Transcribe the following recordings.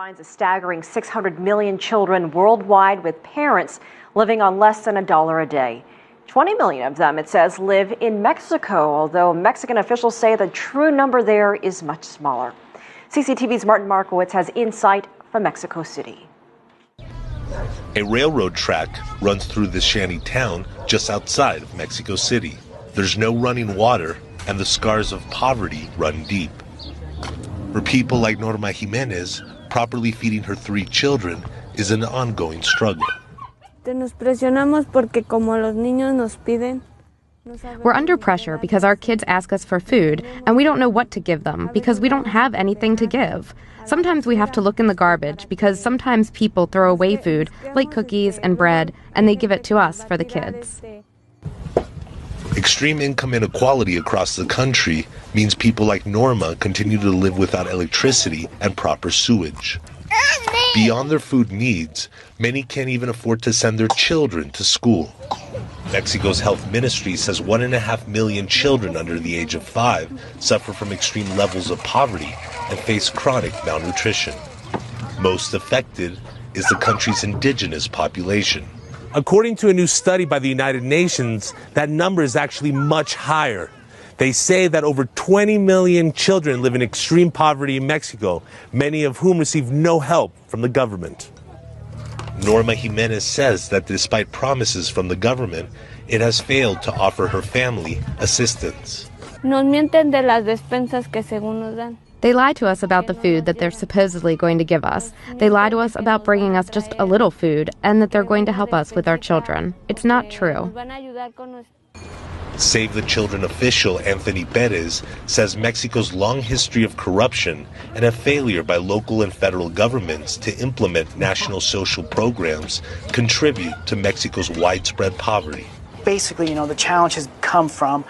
finds a staggering 600 million children worldwide with parents living on less than $1 a day. 20 million of them, it says, live in Mexico, although Mexican officials say the true number there is much smaller. CCTV's Martin Markowitz has insight from Mexico City. A railroad track runs through this shanty town just outside of Mexico City. There's no running water, and the scars of poverty run deep. For people like Norma Jimenez, properly feeding her 3 children is an ongoing struggle. We're under pressure because our kids ask us for food, and we don't know what to give them because we don't have anything to give. Sometimes we have to look in the garbage because sometimes people throw away food, like cookies and bread, and they give it to us for the kids. Extreme income inequality across the country means people like Norma continue to live without electricity and proper sewage. Beyond their food needs, many can't even afford to send their children to school. Mexico's health ministry says 1.5 million children under the age of 5 suffer from extreme levels of poverty and face chronic malnutrition. Most affected is the country's indigenous population. According to a new study by the United Nations, that number is actually much higher. They say that over 20 million children live in extreme poverty in Mexico, many of whom receive no help from the government. Norma Jimenez says that despite promises from the government, it has failed to offer her family assistance. They lie to us about the food that they're supposedly going to give us. They lie to us about bringing us just a little food and that they're going to help us with our children. It's not true. Save the Children official Anthony Perez says Mexico's long history of corruption and a failure by local and federal governments to implement national social programs contribute to Mexico's widespread poverty. Basically, the challenge has come from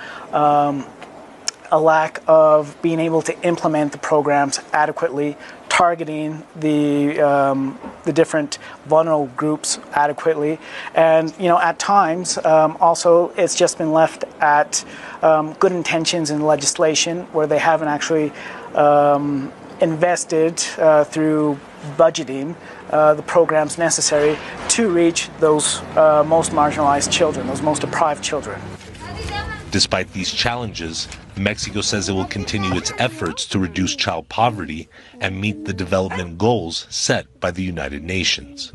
a lack of being able to implement the programs adequately, targeting the different vulnerable groups adequately, and at times also it's just been left at good intentions in legislation where they haven't actually invested through budgeting the programs necessary to reach those most marginalized children, those most deprived children. Despite these challenges, Mexico says it will continue its efforts to reduce child poverty and meet the development goals set by the United Nations.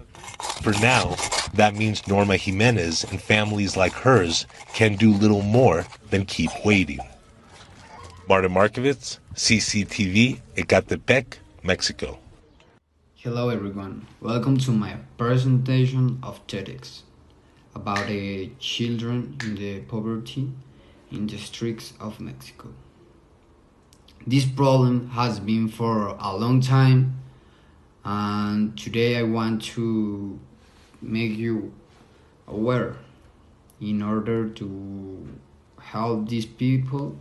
For now, that means Norma Jimenez and families like hers can do little more than keep waiting. Martin Markowitz, CCTV, Ecatepec, Mexico. Hello everyone, welcome to my presentation of TEDx about the children in the poverty in the streets of Mexico. This problem has been for a long time, and today I want to make you aware in order to help these people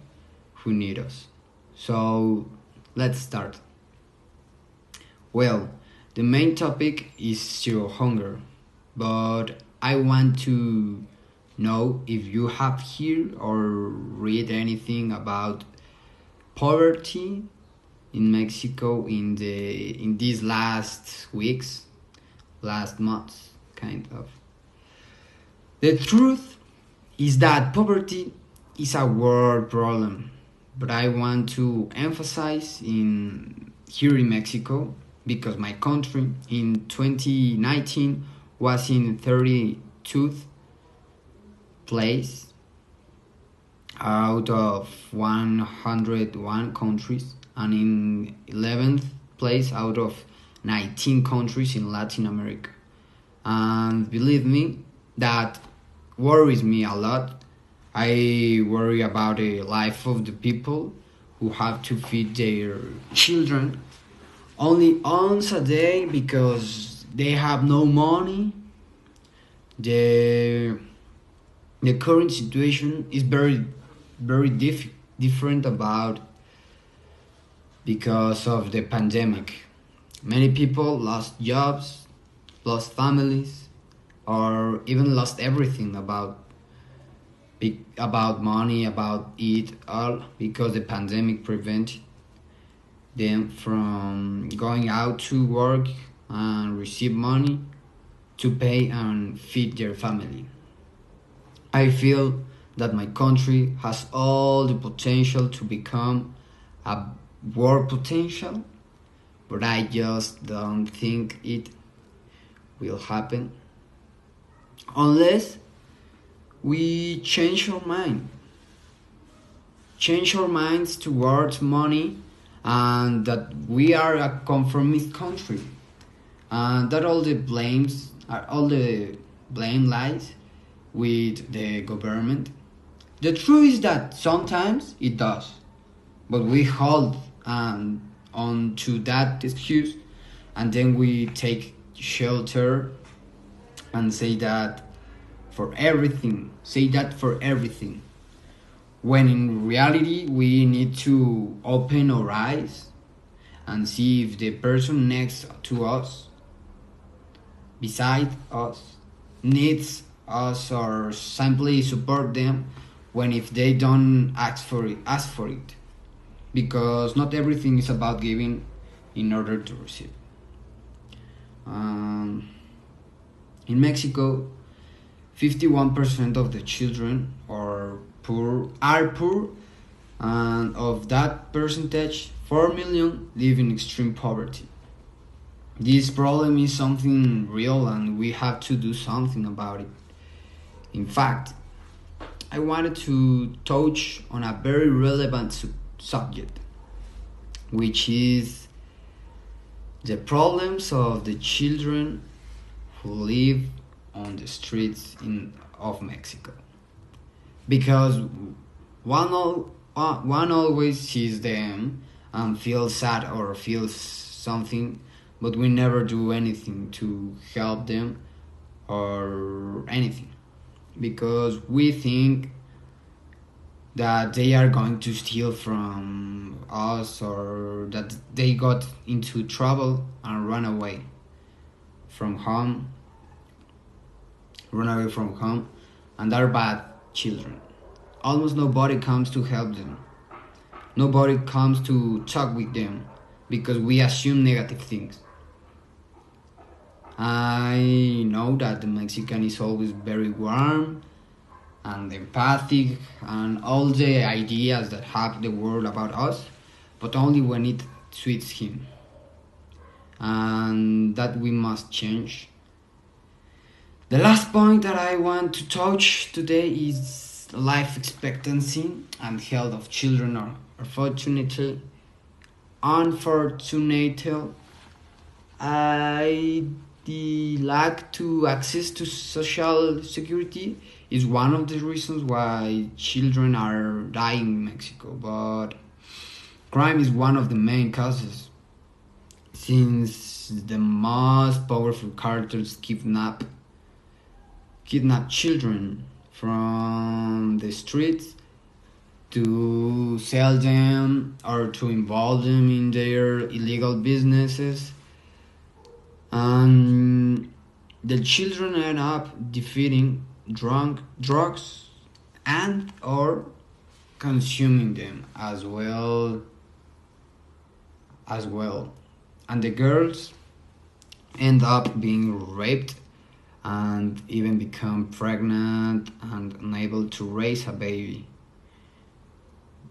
who need us. So let's start. Well, the main topic is zero hunger, but I want to know if you have heard or read anything about poverty in Mexico in these last weeks, last months, kind of. The truth is that poverty is a world problem, but I want to emphasize here in Mexico, because my country in 2019 was in 32nd place out of 101 countries, and in 11th place out of 19 countries in Latin America. And believe me, that worries me a lot. I worry about the life of the people who have to feed their children only once a day because they have no money. The current situation is very different about because of the pandemic. Many people lost jobs, lost families, or even lost everything about money, about it all, because the pandemic prevented. them from going out to work and receive money to pay and feed their family. I feel that my country has all the potential to become a world potential, but I just don't think it will happen unless we change our mind. Change our minds towards money and that we are a conformist country and that all the blame lies with the government. The truth is that sometimes it does, but we hold on to that excuse and then we take shelter and say that for everything, when in reality we need to open our eyes and see if the person next to us, beside us, needs us or simply support them when if they don't ask for it. Because not everything is about giving in order to receive. In Mexico, 51% of the children are poor, and of that percentage, 4 million live in extreme poverty. This problem is something real and we have to do something about it. In fact, I wanted to touch on a very relevant subject, which is the problems of the children who live on the streets of Mexico. Because one always sees them and feels sad or feels something, but we never do anything to help them or anything. Because we think that they are going to steal from us or that they got into trouble and run away from home, and are bad children. Almost nobody comes to help them. Nobody comes to talk with them because we assume negative things. I know that the Mexican is always very warm and empathic and all the ideas that have the world about us, but only when it suits him. And that we must change. The last point that I want to touch today is life expectancy and health of children are unfortunately, the lack to access to social security is one of the reasons why children are dying in Mexico, but crime is one of the main causes, since the most powerful cartels kidnap children from the streets to sell them or to involve them in their illegal businesses. And the children end up defeating drugs and or consuming them as well. And the girls end up being raped and even become pregnant and unable to raise a baby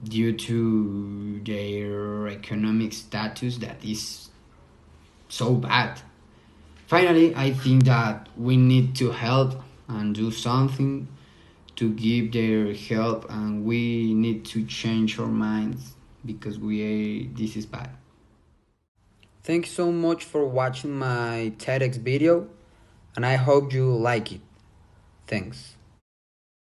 due to their economic status that is so bad. Finally, I think that we need to help and do something to give their help, and we need to change our minds because this is bad. Thanks so much for watching my TEDx video, and I hope you like it. Thanks.